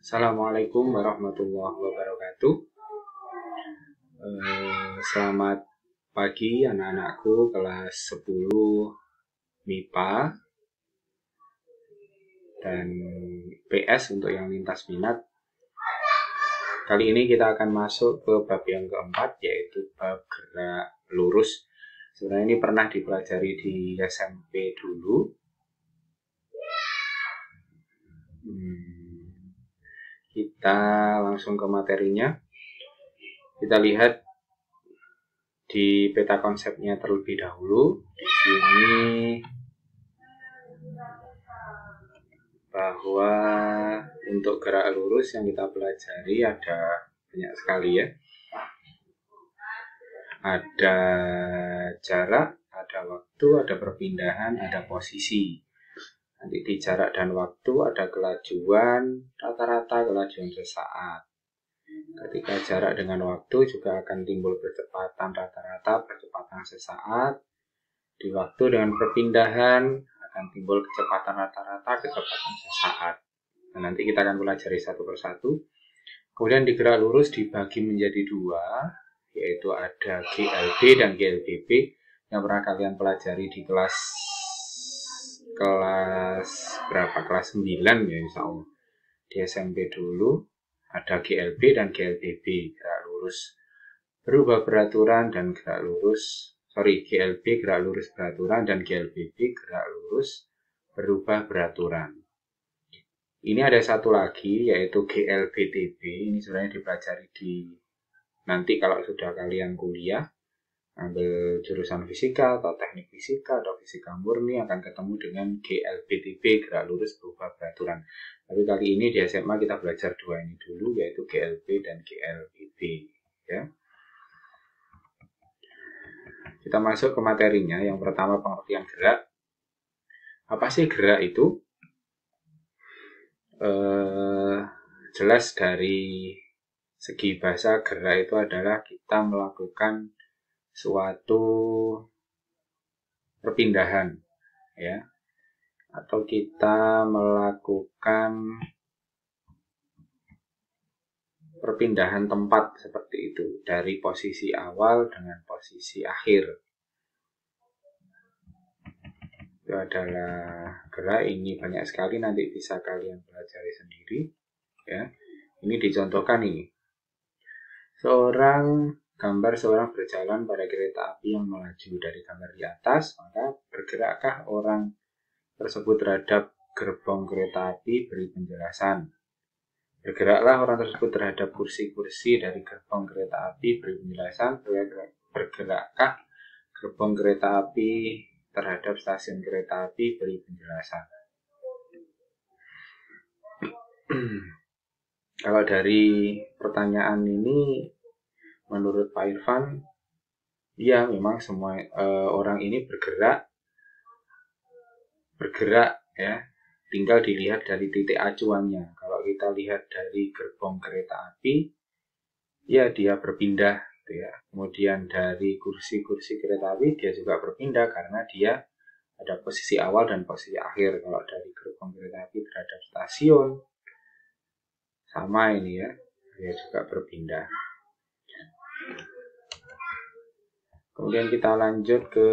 Assalamualaikum warahmatullahi wabarakatuh. Selamat pagi anak-anakku kelas 10 MIPA dan PS untuk yang lintas minat. Kali ini kita akan masuk ke bab yang keempat, yaitu bab gerak lurus. Sebenarnya ini pernah dipelajari di SMP dulu. Kita langsung ke materinya. Kita lihat di peta konsepnya terlebih dahulu. Di sini bahwa untuk gerak lurus yang kita pelajari ada banyak sekali ya. Ada jarak, ada waktu, ada perpindahan, ada posisi. Nanti di jarak dan waktu ada kelajuan, rata-rata kelajuan sesaat. Ketika jarak dengan waktu juga akan timbul percepatan rata-rata, percepatan sesaat. Di waktu dengan perpindahan akan timbul kecepatan rata-rata, kecepatan sesaat. Nah, nanti kita akan pelajari satu persatu. Kemudian di gerak lurus dibagi menjadi dua, yaitu ada GLB dan GLBB yang pernah kalian pelajari di kelas berapa? Kelas 9 ya insya Allah. Di SMP dulu ada GLB dan GLBB, gerak lurus berubah beraturan dan gerak lurus, GLB gerak lurus beraturan dan GLBB gerak lurus berubah beraturan. Ini ada satu lagi yaitu GLBTB. Ini sebenarnya dipelajari di nanti kalau sudah kalian kuliah ambil jurusan fisika atau teknik fisika atau fisika murni akan ketemu dengan GLBTB, gerak lurus berubah beraturan. Tapi kali ini di SMA kita belajar dua ini dulu, yaitu GLB dan GLBB ya. Kita masuk ke materinya. Yang pertama pengertian gerak. Apa sih gerak itu? Jelas dari segi bahasa gerak itu adalah kita melakukan suatu perpindahan ya, atau kita melakukan perpindahan tempat seperti itu dari posisi awal dengan posisi akhir. Itu adalah gerak. Ini banyak sekali, nanti bisa kalian pelajari sendiri ya. Ini dicontohkan ini. Gambar seorang berjalan pada kereta api yang melaju. Dari gambar di atas, maka bergerakkah orang tersebut terhadap gerbong kereta api? Beri penjelasan. Bergeraklah orang tersebut terhadap kursi-kursi dari gerbong kereta api? Beri penjelasan. Bergerakkah gerbong kereta api terhadap stasiun kereta api? Beri penjelasan. Kalau dari pertanyaan ini, menurut Pak Irfan, ya memang semua orang ini bergerak ya. Tinggal dilihat dari titik acuannya. Kalau kita lihat dari gerbong kereta api, ya dia berpindah gitu ya. Kemudian dari kursi-kursi kereta api dia juga berpindah karena dia ada posisi awal dan posisi akhir. Kalau dari gerbong kereta api terhadap stasiun, sama ini ya, dia juga berpindah. Kemudian kita lanjut ke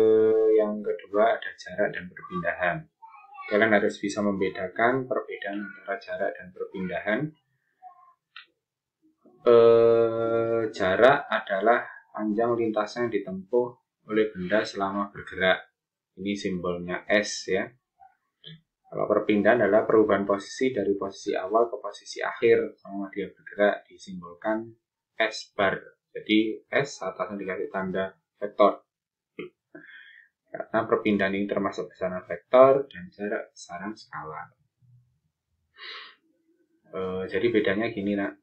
yang kedua, ada jarak dan perpindahan. Kalian harus bisa membedakan perbedaan antara jarak dan perpindahan. Jarak adalah panjang lintasan yang ditempuh oleh benda selama bergerak. Ini simbolnya S ya. Kalau perpindahan adalah perubahan posisi dari posisi awal ke posisi akhir selama dia bergerak, disimbolkan S bar. Jadi S atasnya dikasih tanda vektor. Karena perpindahan ini termasuk besaran vektor dan jarak besaran skalar. Jadi bedanya gini nak.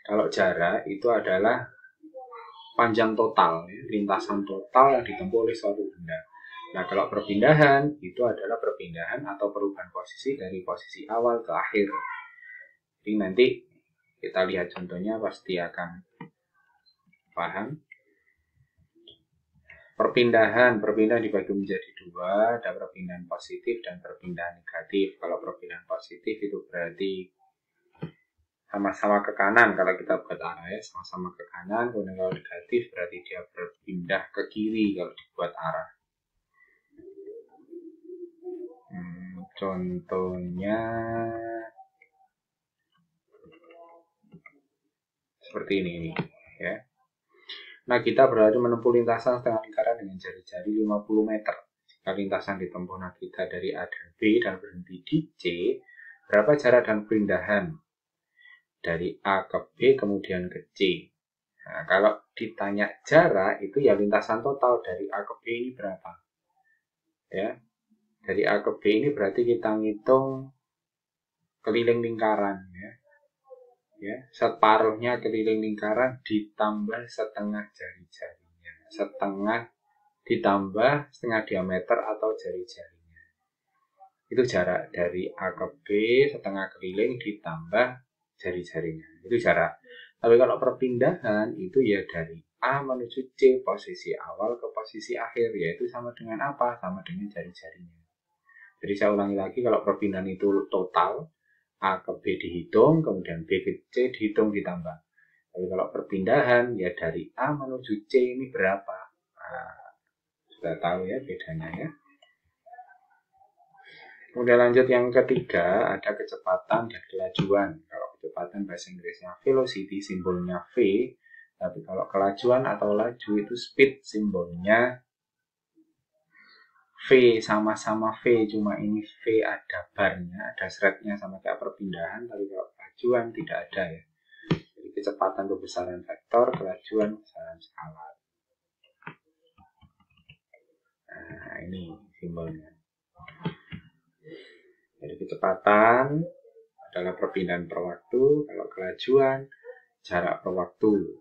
Kalau jarak itu adalah panjang total, lintasan total yang ditempuh oleh suatu benda. Nah, kalau perpindahan itu adalah perpindahan atau perubahan posisi dari posisi awal ke akhir. Jadi nanti kita lihat contohnya pasti akan paham. Perpindahan dibagi menjadi dua, ada perpindahan positif dan perpindahan negatif. Kalau perpindahan positif itu berarti sama-sama ke kanan kalau kita buat arah ya, sama-sama ke kanan. Kemudian kalau negatif berarti dia berpindah ke kiri kalau dibuat arah. Contohnya seperti ini ya. Nah, kita berarti menempuh lintasan setengah lingkaran dengan jari-jari 50 meter. Jika lintasan ditempuh kita dari A dan B dan berhenti di C, berapa jarak dan perindahan dari A ke B kemudian ke C? Nah, kalau ditanya jarak itu ya lintasan total dari A ke B ini berapa? Ya, dari A ke B ini berarti kita ngitung keliling lingkaran ya. Ya, separuhnya keliling lingkaran ditambah setengah jari-jarinya, setengah ditambah setengah diameter atau jari-jarinya. Itu jarak dari A ke B, setengah keliling ditambah jari-jarinya. Itu jarak. Tapi kalau perpindahan itu ya dari A menuju C, posisi awal ke posisi akhir, yaitu sama dengan apa? Sama dengan jari-jarinya. Jadi saya ulangi lagi, kalau perpindahan itu total, A ke B dihitung, kemudian B ke C dihitung ditambah. Tapi kalau perpindahan, ya dari A menuju C ini berapa? Nah, sudah tahu ya bedanya ya. Kemudian lanjut yang ketiga, ada kecepatan dan kelajuan. Kalau kecepatan bahasa Inggrisnya velocity, simbolnya V. Tapi kalau kelajuan atau laju itu speed, simbolnya V, sama-sama V, cuma ini V ada barnya, ada threadnya sama kayak perpindahan, tapi kalau kelajuan tidak ada ya. Jadi kecepatan itu besaran vektor, kelajuan besaran skalar. Nah, ini simbolnya. Jadi kecepatan adalah perpindahan per waktu, kalau kelajuan jarak per waktu.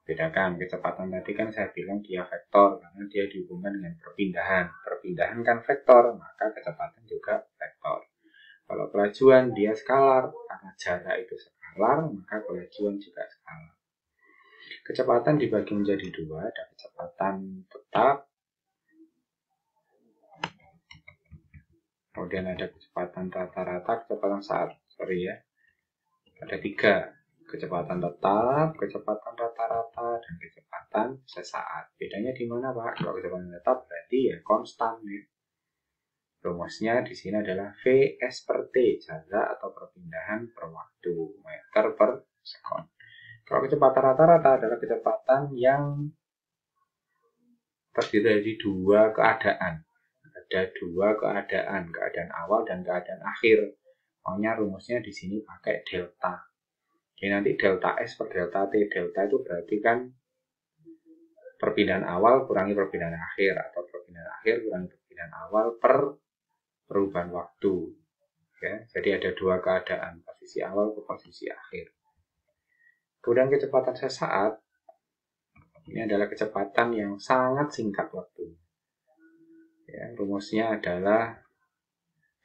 Bedakan, kecepatan tadi kan saya bilang dia vektor karena dia dihubungkan dengan perpindahan. Perpindahan kan vektor, maka kecepatan juga vektor. Kalau kelajuan dia skalar, karena jarak itu skalar, maka kelajuan juga skalar. Kecepatan dibagi menjadi dua, ada kecepatan tetap, kemudian ada kecepatan rata-rata, kecepatan saat, ada tiga. Kecepatan tetap, kecepatan rata-rata, dan kecepatan sesaat. Bedanya di mana, Pak? Kalau kecepatan tetap berarti ya konstan ya. Rumusnya di sini adalah Vs per T, jarak atau perpindahan per waktu, meter per sekon. Kalau kecepatan rata-rata adalah kecepatan yang terdiri dari dua keadaan. Ada dua keadaan, keadaan awal dan keadaan akhir. Makanya rumusnya di sini pakai delta. Jadi nanti delta S per delta T. Delta itu berarti kan perpindahan awal kurangi perpindahan akhir, atau perpindahan akhir kurangi perpindahan awal per perubahan waktu. Ya, jadi ada dua keadaan, posisi awal ke posisi akhir. Kemudian kecepatan sesaat, ini adalah kecepatan yang sangat singkat waktu. Ya, rumusnya adalah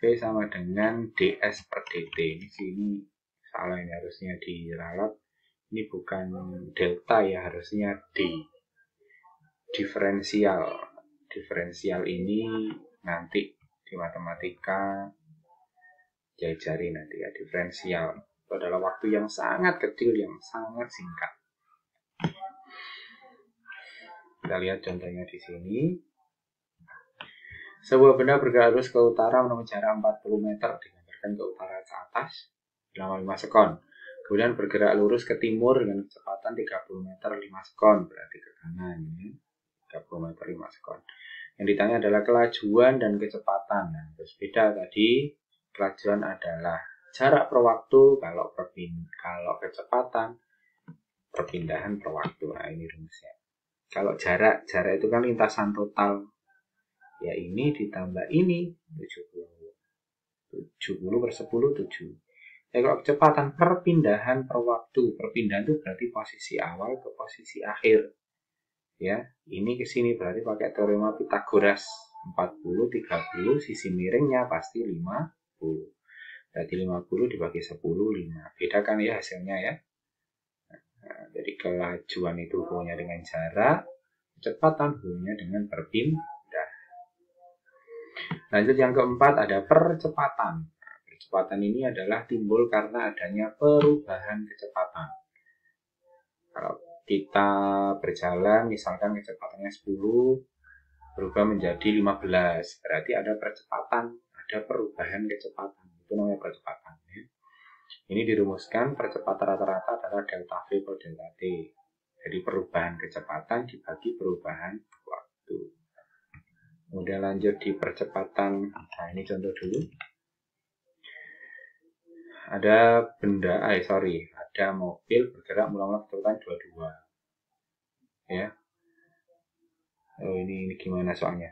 V sama dengan ds per dt. Di sini salah, ini harusnya diralat. Ini bukan delta ya, harusnya D. Diferensial ini nanti di matematika jari nanti ya, diferensial. Itu adalah waktu yang sangat kecil, yang sangat singkat. Kita lihat contohnya di sini. Sebuah benda bergerak lurus ke utara menempuh jarak 40 meter, digambarkan ke utara ke atas selama 5 sekon. Kemudian bergerak lurus ke timur dengan kecepatan 30 meter 5 sekon, berarti ke kanan ya. 30 meter 5 sekon. Yang ditanya adalah kelajuan dan kecepatan. Nah, terus beda tadi, kelajuan adalah jarak per waktu, kalau kecepatan perpindahan per waktu. Nah, ini rumusnya. Kalau jarak itu kan lintasan total. Ya ini ditambah ini 70 per 10 7. Ya, kalau kecepatan perpindahan per waktu, perpindahan itu berarti posisi awal ke posisi akhir. Ya, ini ke sini berarti pakai teorema Pythagoras. 40 30 sisi miringnya pasti 50. Berarti 50 dibagi 10 5. Bedakan ya hasilnya ya. Nah, jadi kelajuan itu hubungannya dengan jarak, kecepatan hubungannya dengan perpindahan. Lanjut yang keempat ada percepatan. kecepatan ini adalah timbul karena adanya perubahan kecepatan. Kalau kita berjalan, misalkan kecepatannya 10, berubah menjadi 15, berarti ada percepatan, ada perubahan kecepatan. Itu namanya percepatan. Ya. Ini dirumuskan percepatan rata-rata adalah delta V per delta T. Jadi perubahan kecepatan dibagi perubahan waktu. Kemudian lanjut di percepatan. Nah, ini contoh dulu. Ada ada mobil bergerak mula-mula kecepatan 22. Ya. Oh, ini gimana soalnya?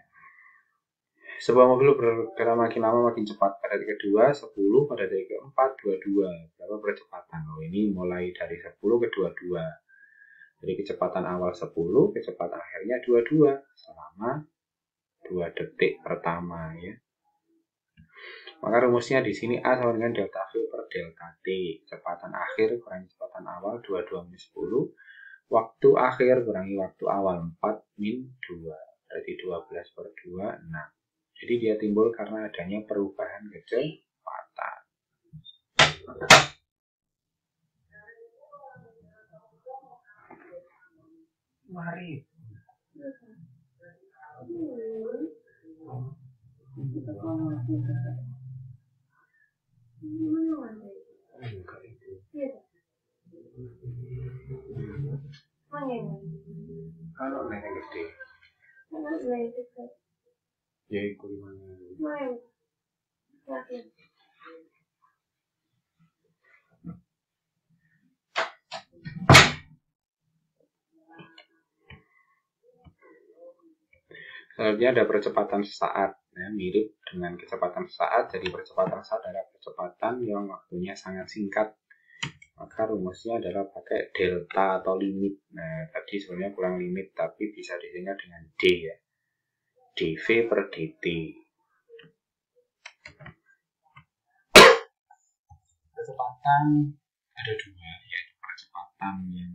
Sebuah mobil bergerak makin lama makin cepat. Pada detik kedua 10, pada detik keempat 22. Berapa percepatan? Oh, ini mulai dari 10 ke 22. Jadi kecepatan awal 10, kecepatan akhirnya 22 selama 2 detik pertama ya. Maka rumusnya di sini A sama dengan delta V per delta T. Kecepatan akhir kurangi kecepatan awal 22 min 10. Waktu akhir kurangi waktu awal 4 min 2. Berarti 12 per 2, 6. Jadi dia timbul karena adanya perubahan kecepatan. Mari. Enggak itu. Kalau naik gede. Ya ikut mana? Selanjutnya ada percepatan sesaat, ya, mirip dengan kecepatan sesaat. Jadi percepatan sesaat adalah percepatan yang waktunya sangat singkat. Maka rumusnya adalah pakai delta atau limit. Nah, tadi sebenarnya kurang limit, tapi bisa disingkat dengan D ya. dV per dt. Percepatan ada dua, yaitu percepatan yang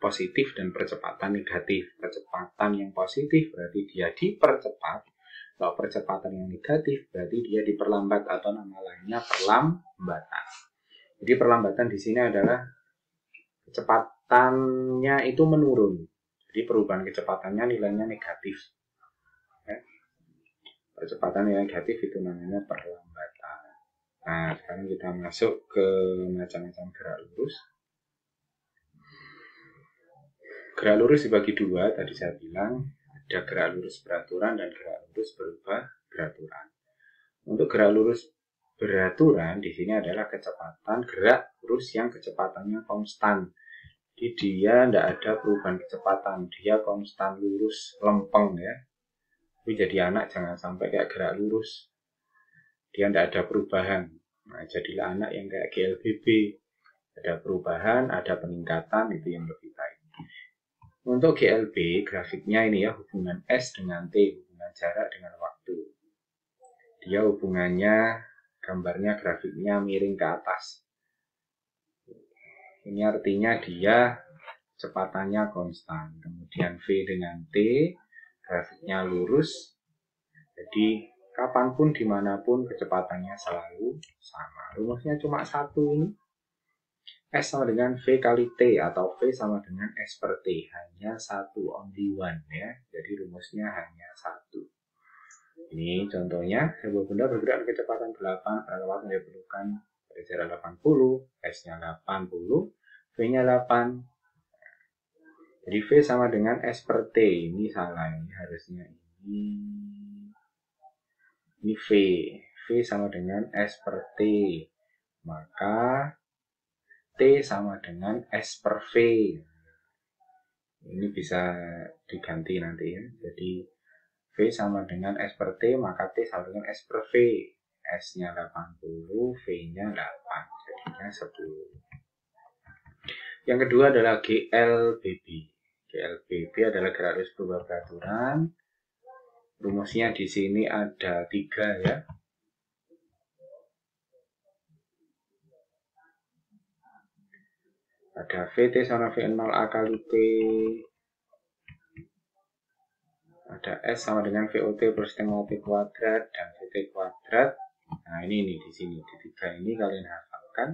positif dan percepatan negatif. Percepatan yang positif berarti dia dipercepat. Kalau percepatan yang negatif berarti dia diperlambat atau nama lainnya perlambatan. Jadi perlambatan di sini adalah kecepatannya itu menurun. Jadi perubahan kecepatannya nilainya negatif. Ya. Percepatan yang negatif itu namanya perlambatan. Nah, sekarang kita masuk ke macam-macam gerak lurus. Gerak lurus dibagi dua, tadi saya bilang ada gerak lurus beraturan dan gerak lurus berubah beraturan. Untuk gerak lurus beraturan di sini adalah kecepatan gerak lurus yang kecepatannya konstan. Jadi dia tidak ada perubahan kecepatan, dia konstan lurus lempeng ya. Tapi jadi anak jangan sampai kayak gerak lurus, dia tidak ada perubahan. Nah, jadilah anak yang kayak GLBB, ada perubahan, ada peningkatan, itu yang lebih baik. Untuk GLB, grafiknya ini ya, hubungan S dengan T, hubungan jarak dengan waktu. Dia hubungannya, gambarnya grafiknya miring ke atas. Ini artinya dia kecepatannya konstan. Kemudian V dengan T, grafiknya lurus. Jadi, kapanpun, dimanapun, kecepatannya selalu sama. Rumusnya cuma satu ini. S sama dengan V kali T atau V sama dengan S per T. Hanya satu, only one ya. Jadi rumusnya hanya satu. Ini contohnya, sebuah benda bergerak dengan kecepatan 8, pada waktu yang diperlukan pada jarak 80, S-nya 80, V-nya 8. Jadi V sama dengan S per T. Ini salah, ini harusnya ini V. V sama dengan S per T. Maka T sama dengan S per V. Ini bisa diganti nanti ya. Jadi V sama dengan S per T, maka T sama dengan S per V. S-nya 80, V-nya 8. Jadinya 10. Yang kedua adalah GLBB. GLBB adalah gerak lurus berubah beraturan. Rumusnya di sini ada 3 ya. Ada VT sama V0 A kali T. Ada S sama dengan VOT plus setengah T kuadrat dan VT kuadrat Nah ini nih di sini di 3 ini kalian hafalkan.